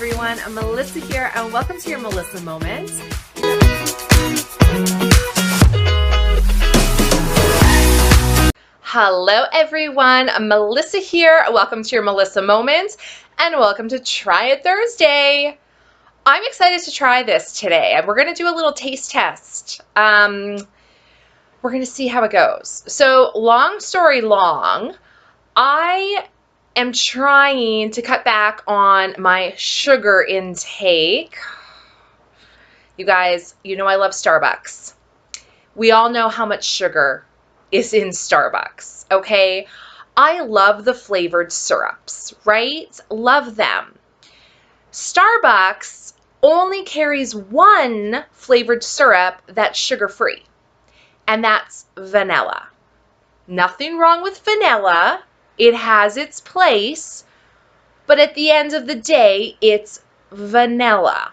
everyone, I'm Melissa here and welcome to your Melissa Moment. Hello everyone, I'm Melissa here. Welcome to your Melissa Moment and welcome to Try It Thursday. I'm excited to try this today and we're going to do a little taste test. We're going to see how it goes. So long story long, I am trying to cut back on my sugar intake. You guys, you know I love Starbucks. We all know how much sugar is in Starbucks, okay? I love the flavored syrups, right? Love them. Starbucks only carries one flavored syrup that's sugar-free, and that's vanilla. Nothing wrong with vanilla. It has its place, but at the end of the day, it's vanilla.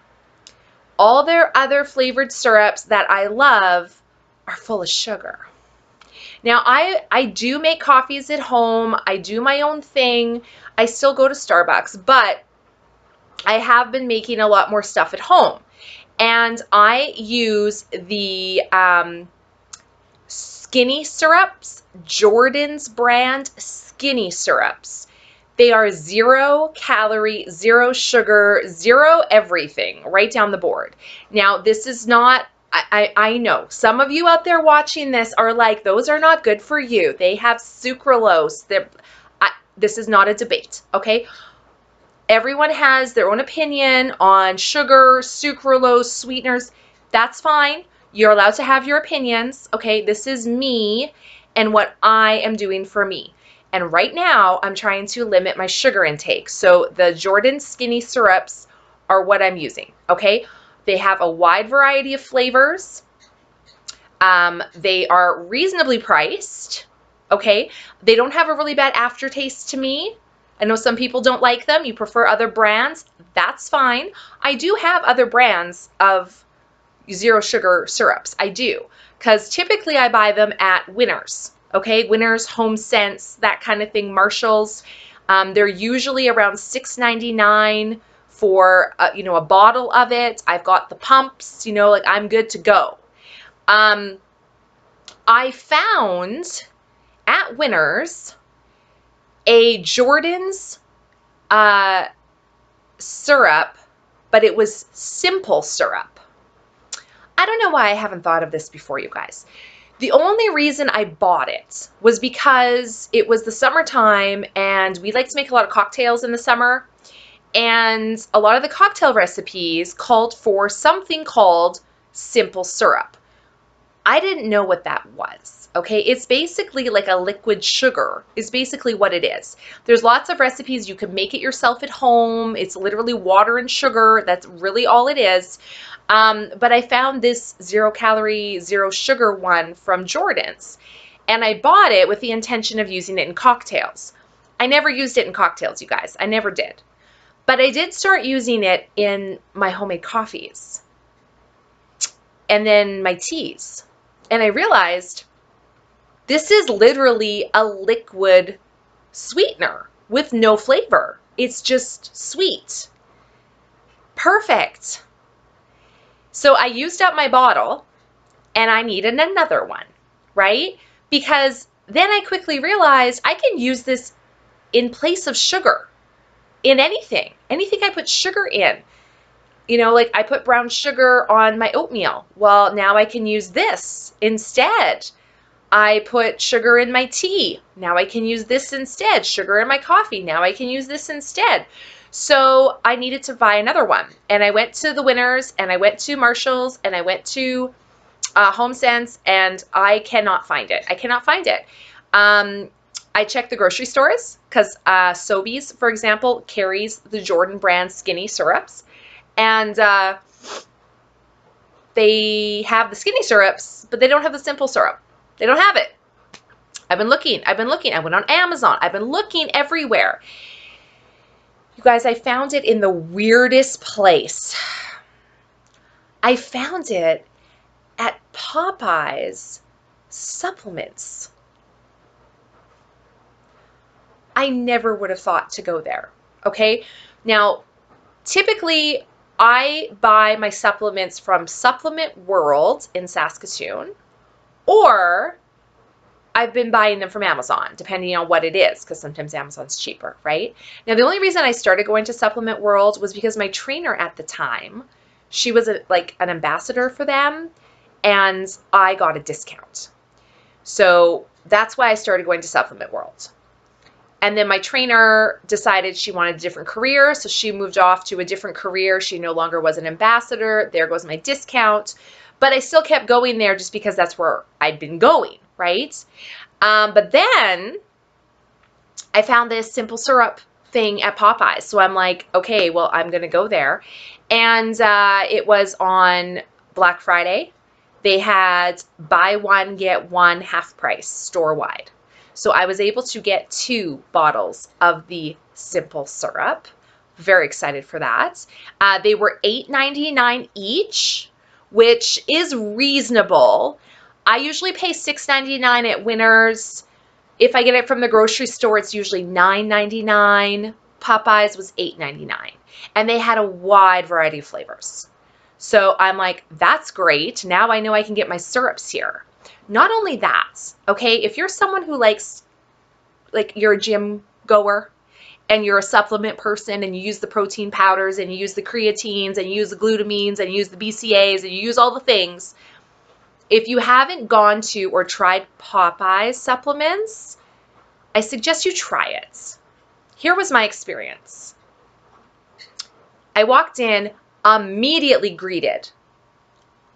All their other flavored syrups that I love are full of sugar. Now, I do make coffees at home. I do my own thing. I still go to Starbucks, but I have been making a lot more stuff at home. And I use the skinny syrups, Jordan's brand skinny syrups. They are 0 calorie, 0 sugar, 0 everything, right down the board. Now, this is not, I know some of you out there watching this are like, those are not good for you. They have sucralose. This is not a debate, okay? Everyone has their own opinion on sugar, sucralose, sweeteners. That's fine. You're allowed to have your opinions, okay? This is me and what I am doing for me. And right now, I'm trying to limit my sugar intake. So the Jordan Skinny Syrups are what I'm using, okay? They have a wide variety of flavors. They are reasonably priced, okay? They don't have a really bad aftertaste to me. I know some people don't like them. You prefer other brands. That's fine. I do have other brands of 0 sugar syrups. I do, because typically I buy them at Winners. Okay, Winners, Home Sense, that kind of thing, Marshalls. They're usually around $6.99 for a bottle of it. I've got the pumps, like I'm good to go. I found at Winners a Jordan's syrup, but it was simple syrup. I don't know why I haven't thought of this before, you guys. The only reason I bought it was because it was the summertime and we like to make a lot of cocktails in the summer. And a lot of the cocktail recipes called for something called simple syrup. I didn't know what that was, okay? It's basically like a liquid sugar is basically what it is. There's lots of recipes. You can make it yourself at home. It's literally water and sugar. That's really all it is. But I found this 0 calorie, 0 sugar one from Jordan's. And I bought it with the intention of using it in cocktails. I never used it in cocktails, you guys. I never did. But I did start using it in my homemade coffees. And then my teas. And I realized this is literally a liquid sweetener with no flavor. It's just sweet. Perfect. So I used up my bottle and I needed another one, right? Because then I quickly realized I can use this in place of sugar in anything I put sugar in. Like I put brown sugar on my oatmeal. Well, now I can use this instead. I put sugar in my tea. Now I can use this instead. Sugar in my coffee. Now I can use this instead. So I needed to buy another one. And I went to the Winners and I went to Marshalls and I went to Home Sense and I cannot find it. I cannot find it. I checked the grocery stores because Sobeys, for example, carries the Jordan brand skinny syrups. And they have the skinny syrups, but they don't have the simple syrup. They don't have it. I've been looking. I went on Amazon. I've been looking everywhere. You guys, I found it in the weirdest place. I found it at Popeye's supplements. I never would have thought to go there. Okay. Now, Typically, I buy my supplements from Supplement World in Saskatoon, or I've been buying them from Amazon, depending on what it is, because sometimes Amazon's cheaper, right? Now, the only reason I started going to Supplement World was because my trainer at the time, she was like an ambassador for them, and I got a discount. So that's why I started going to Supplement World. And then my trainer decided she wanted a different career, so she moved off to a different career. She no longer was an ambassador. There goes my discount. But I still kept going there just because that's where I'd been going, right? But then I found this simple syrup thing at Popeyes. So I'm like, okay, well, I'm going to go there. And it was on Black Friday. They had buy one, get one half price store-wide. So I was able to get 2 bottles of the simple syrup. Very excited for that. They were $8.99 each, which is reasonable. I usually pay $6.99 at Winners. If I get it from the grocery store, it's usually $9.99. Popeyes was $8.99. And they had a wide variety of flavors. So I'm like, that's great. Now I know I can get my syrups here. Not only that, okay, if you're someone who likes, like you're a gym goer and you're a supplement person and you use the protein powders and you use the creatines and you use the glutamines and you use the BCAAs and you use all the things, if you haven't gone to or tried Popeyes supplements, I suggest you try it. Here was my experience. I walked in, immediately greeted.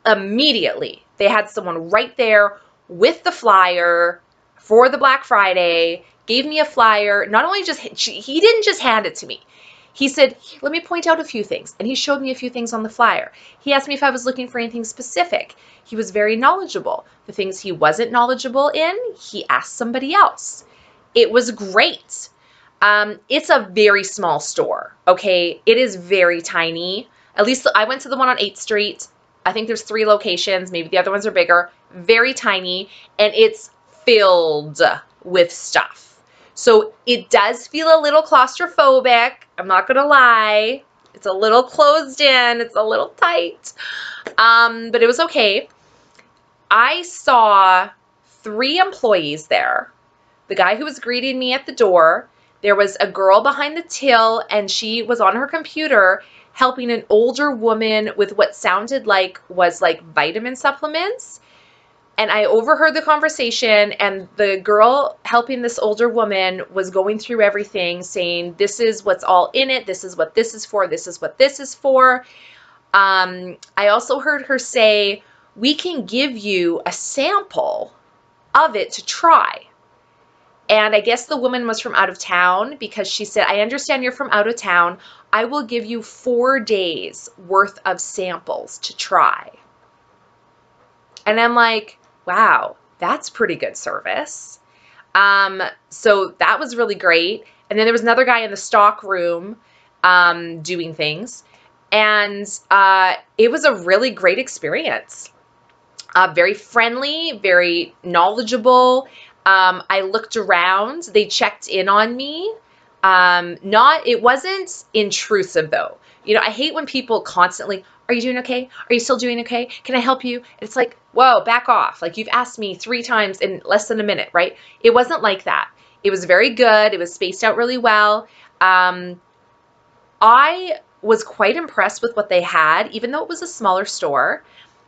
Immediately. They had someone right there with the flyer for the Black Friday, gave me a flyer. Not only he didn't just hand it to me. He said, let me point out a few things. And he showed me a few things on the flyer. He asked me if I was looking for anything specific. He was very knowledgeable. The things he wasn't knowledgeable in, he asked somebody else. It was great. It's a very small store, okay? It is very tiny. At least I went to the one on 8th Street. I think there's 3 locations. Maybe the other ones are bigger. Very tiny. And it's filled with stuff. So it does feel a little claustrophobic. I'm not going to lie. It's a little closed in. It's a little tight. But it was okay. I saw 3 employees there. The guy who was greeting me at the door. There was a girl behind the till, and she was on her computer helping an older woman with what sounded like was like vitamin supplements. And I overheard the conversation, and the girl helping this older woman was going through everything, saying, this is what's all in it. This is what this is for. This is what this is for. I also heard her say, we can give you a sample of it to try. And I guess the woman was from out of town, because she said, I understand you're from out of town. I will give you 4 days worth of samples to try. And I'm like, wow, that's pretty good service. So that was really great. And then there was another guy in the stock room doing things. And it was a really great experience. Very friendly, very knowledgeable. I looked around. They checked in on me. It wasn't intrusive though. You know, I hate when people constantly, are you doing okay? Are you still doing okay? Can I help you? It's like, whoa, back off. Like, you've asked me 3 times in less than a minute, right? It wasn't like that. It was very good. It was spaced out really well. I was quite impressed with what they had, even though it was a smaller store.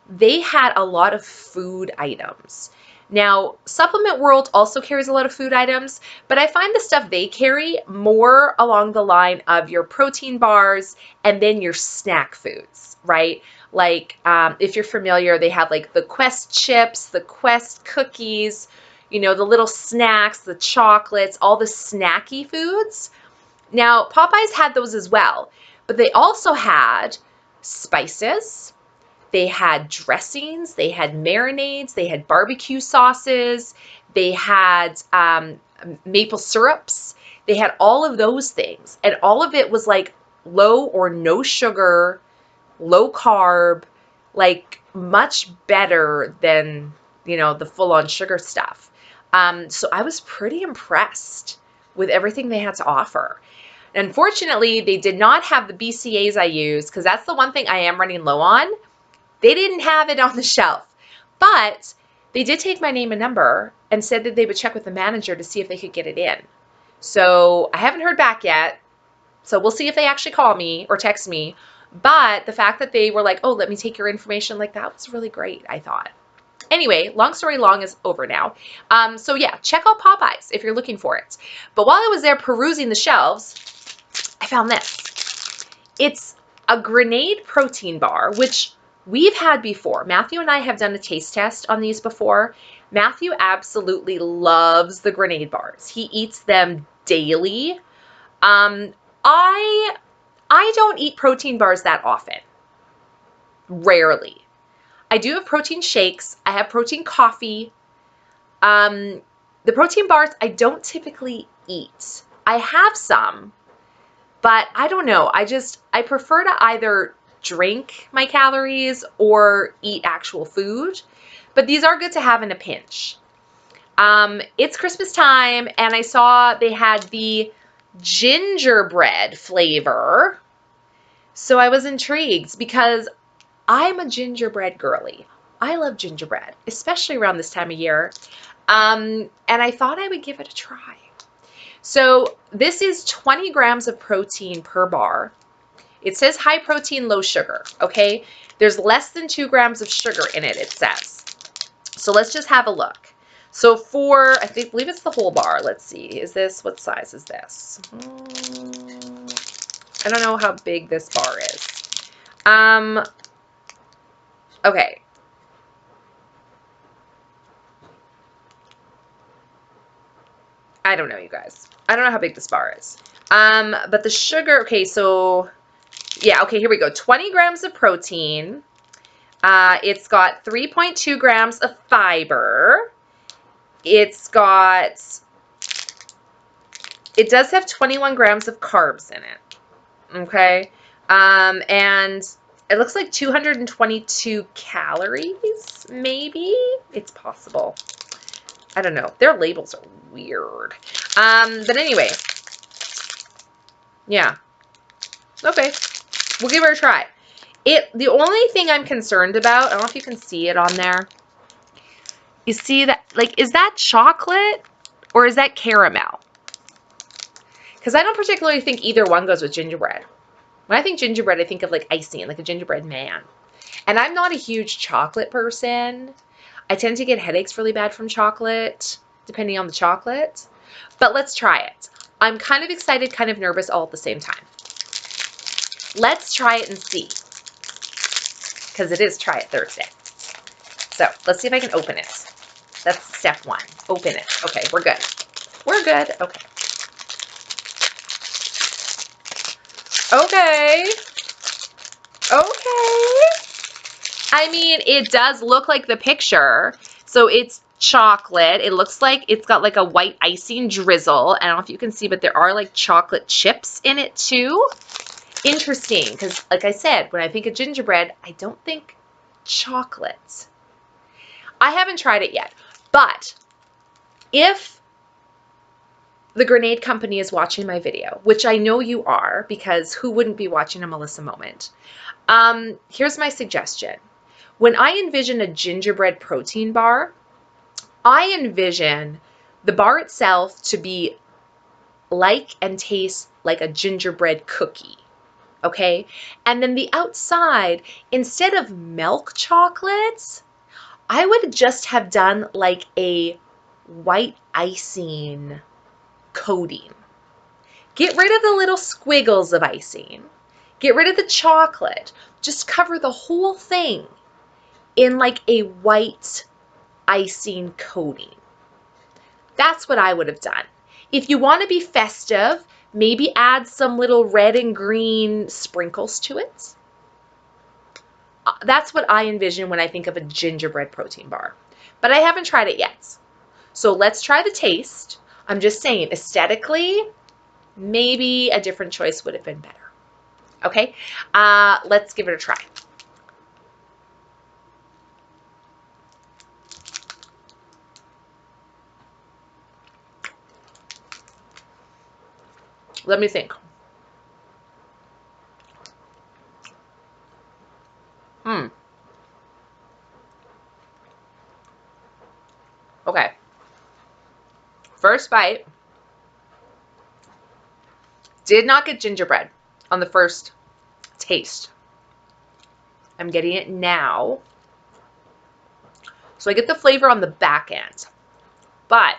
They had a lot of food items. Now, Supplement World also carries a lot of food items, but I find the stuff they carry more along the line of your protein bars and then your snack foods, right? Like, if you're familiar, they have like the Quest chips, the Quest cookies, you know, the little snacks, the chocolates, all the snacky foods. Now, Popeyes had those as well, but they also had spices. They had dressings, they had marinades, they had barbecue sauces, they had maple syrups, they had all of those things. And all of it was like low or no sugar, low carb, like much better than, you know, the full-on sugar stuff. So I was pretty impressed with everything they had to offer. Unfortunately, they did not have the BCAs I use, because that's the one thing I am running low on. They didn't have it on the shelf, but they did take my name and number and said that they would check with the manager to see if they could get it in. So I haven't heard back yet. So we'll see if they actually call me or text me. But the fact that they were like, oh, let me take your information, like that was really great, I thought. Anyway, long story long is over now. So yeah, check out Popeyes if you're looking for it. But while I was there perusing the shelves, I found this. It's a grenade protein bar, which we've had before. Matthew and I have done a taste test on these before. Matthew absolutely loves the grenade bars. He eats them daily. I don't eat protein bars that often. Rarely. I do have protein shakes. I have protein coffee. The protein bars I don't typically eat. I have some, but I don't know. I prefer to either drink my calories or eat actual food. But these are good to have in a pinch. It's Christmas time, and I saw they had the gingerbread flavor. So I was intrigued because I'm a gingerbread girly. I love gingerbread, especially around this time of year. And I thought I would give it a try. So this is 20 grams of protein per bar. It says high protein, low sugar, okay? There's less than 2 grams of sugar in it, it says. So let's just have a look. So for, believe it's the whole bar. Let's see. What size is this? I don't know how big this bar is. Okay. I don't know, you guys. I don't know how big this bar is. But the sugar, okay, so, yeah, okay, here we go. 20 grams of protein. It's got 3.2 grams of fiber. It does have 21 grams of carbs in it. Okay. And it looks like 222 calories, maybe? It's possible. I don't know. Their labels are weird. But anyway. Yeah. Okay. We'll give her a try. The only thing I'm concerned about, I don't know if you can see it on there. You see that, like, is that chocolate or is that caramel? Because I don't particularly think either one goes with gingerbread. When I think gingerbread, I think of like icing, like a gingerbread man. And I'm not a huge chocolate person. I tend to get headaches really bad from chocolate, depending on the chocolate. But let's try it. I'm kind of excited, kind of nervous all at the same time. Let's try it and see. Because it is Try It Thursday. So let's see if I can open it. That's step one. Open it. Okay, we're good. We're good. Okay. Okay. Okay. I mean, it does look like the picture. So it's chocolate. It looks like it's got like a white icing drizzle. I don't know if you can see, but there are like chocolate chips in it too. Interesting, because like I said, when I think of gingerbread, I don't think chocolate. I haven't tried it yet, but if the grenade company is watching my video, which I know you are, because who wouldn't be watching a Melissa moment? Here's my suggestion. When I envision a gingerbread protein bar, I envision the bar itself to be like and taste like a gingerbread cookie. Okay? And then the outside, instead of milk chocolates, I would just have done like a white icing coating. Get rid of the little squiggles of icing. Get rid of the chocolate. Just cover the whole thing in like a white icing coating. That's what I would have done. If you want to be festive, maybe add some little red and green sprinkles to it. That's what I envision when I think of a gingerbread protein bar. But I haven't tried it yet. So let's try the taste. I'm just saying, aesthetically, maybe a different choice would have been better. Okay, let's give it a try. Let me think. First bite. Did not get gingerbread on the first taste. I'm getting it now. So I get the flavor on the back end. But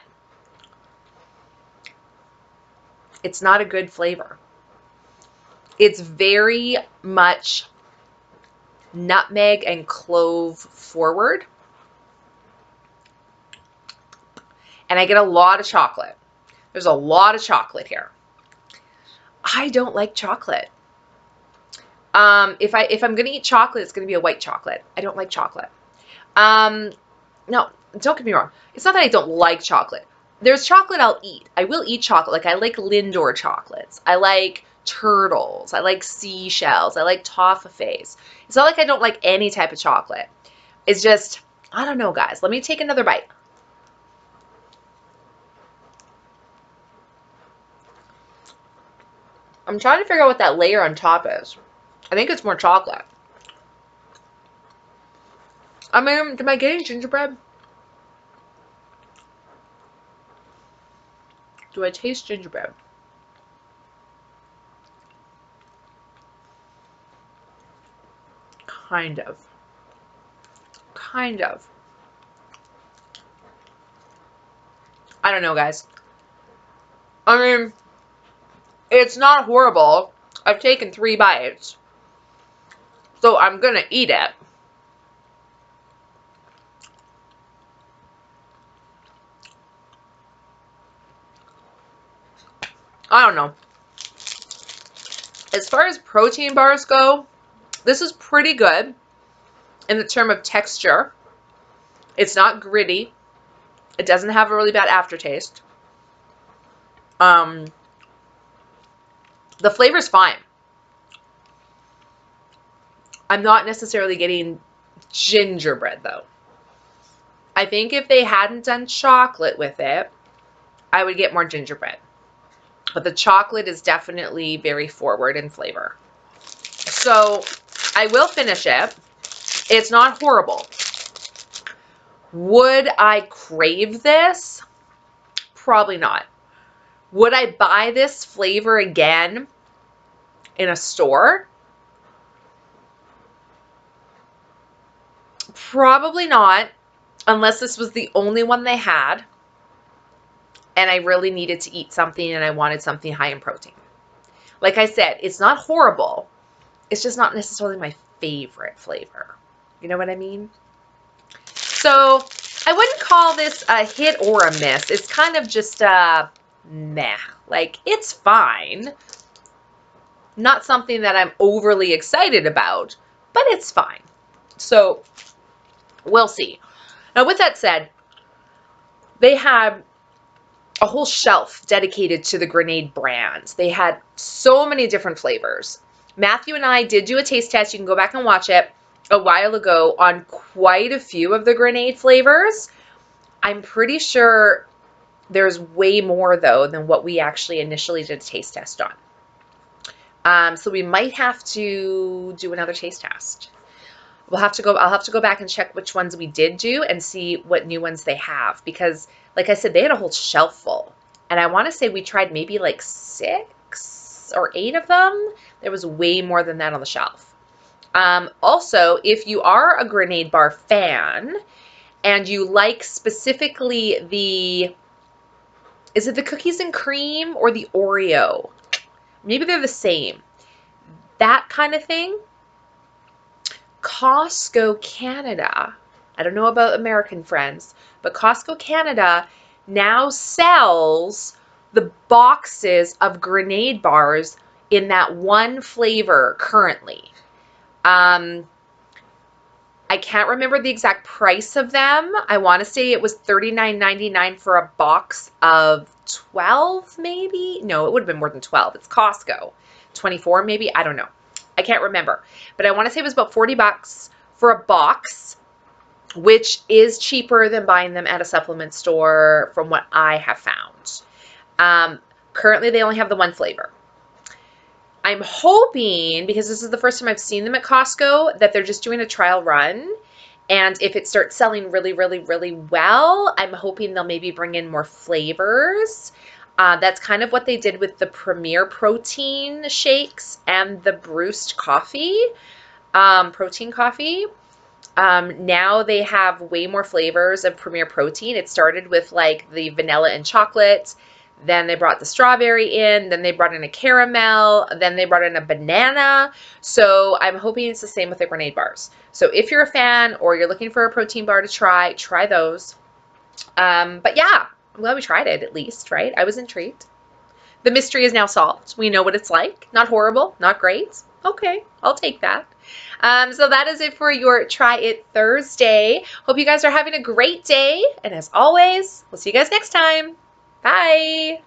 it's not a good flavor. It's very much nutmeg and clove forward. And I get a lot of chocolate. There's a lot of chocolate here. I don't like chocolate. If I'm gonna eat chocolate, it's gonna be a white chocolate. I don't like chocolate. No, don't get me wrong. It's not that I don't like chocolate. There's chocolate I'll eat. I will eat chocolate. Like I like Lindor chocolates. I like turtles. I like seashells. I like toffees. It's not like I don't like any type of chocolate. It's just, I don't know, guys. Let me take another bite. I'm trying to figure out what that layer on top is. I think it's more chocolate. I mean, am I getting gingerbread? Do I taste gingerbread? Kind of. Kind of. I don't know, guys. I mean, it's not horrible. I've taken 3 bites. So I'm gonna eat it. I don't know. As far as protein bars go, this is pretty good in the term of texture. It's not gritty. It doesn't have a really bad aftertaste. The flavor's fine. I'm not necessarily getting gingerbread though. I think if they hadn't done chocolate with it, I would get more gingerbread. But the chocolate is definitely very forward in flavor. So I will finish it. It's not horrible. Would I crave this? Probably not. Would I buy this flavor again in a store? Probably not, unless this was the only one they had and I really needed to eat something and I wanted something high in protein. Like I said, it's not horrible. It's just not necessarily my favorite flavor. You know what I mean? So I wouldn't call this a hit or a miss. It's kind of just a meh. Like, it's fine. Not something that I'm overly excited about, but it's fine. So we'll see. Now, with that said, they had a whole shelf dedicated to the Grenade brands. They had so many different flavors. Matthew and I did do a taste test. You can go back and watch it a while ago on quite a few of the Grenade flavors. I'm pretty sure there's way more, though, than what we actually initially did a taste test on. So we might have to do another taste test. I'll have to go back and check which ones we did do and see what new ones they have, because like I said, they had a whole shelf full, and I want to say we tried maybe like 6 or 8 of them. There was way more than that on the shelf. Also, if you are a Grenade bar fan and you like specifically is it the cookies and cream or the Oreo? Maybe they're the same. That kind of thing. Costco Canada, I don't know about American friends, but Costco Canada now sells the boxes of Grenade bars in that one flavor currently. I can't remember the exact price of them. I want to say it was $39.99 for a box of 12, maybe? No, it would have been more than 12. It's Costco. 24 maybe? I don't know. I can't remember. But I want to say it was about 40 bucks for a box, which is cheaper than buying them at a supplement store from what I have found. Currently, they only have the one flavor. I'm hoping, because this is the first time I've seen them at Costco, that they're just doing a trial run And if it starts selling really, really, really well, I'm hoping they'll maybe bring in more flavors. That's kind of what they did with the Premier protein shakes and the Brewst coffee, protein coffee. Now they have way more flavors of Premier Protein. It started with like the vanilla and chocolate. Then they brought the strawberry in. Then they brought in a caramel. Then they brought in a banana. So I'm hoping it's the same with the grenade bars. So if you're a fan or you're looking for a protein bar to try those. But yeah, I'm glad we tried it at least, right? I was intrigued. The mystery is now solved. We know what it's like. Not horrible, not great. Okay, I'll take that. So that is it for your Try It Thursday. Hope you guys are having a great day. And as always, we'll see you guys next time. Bye.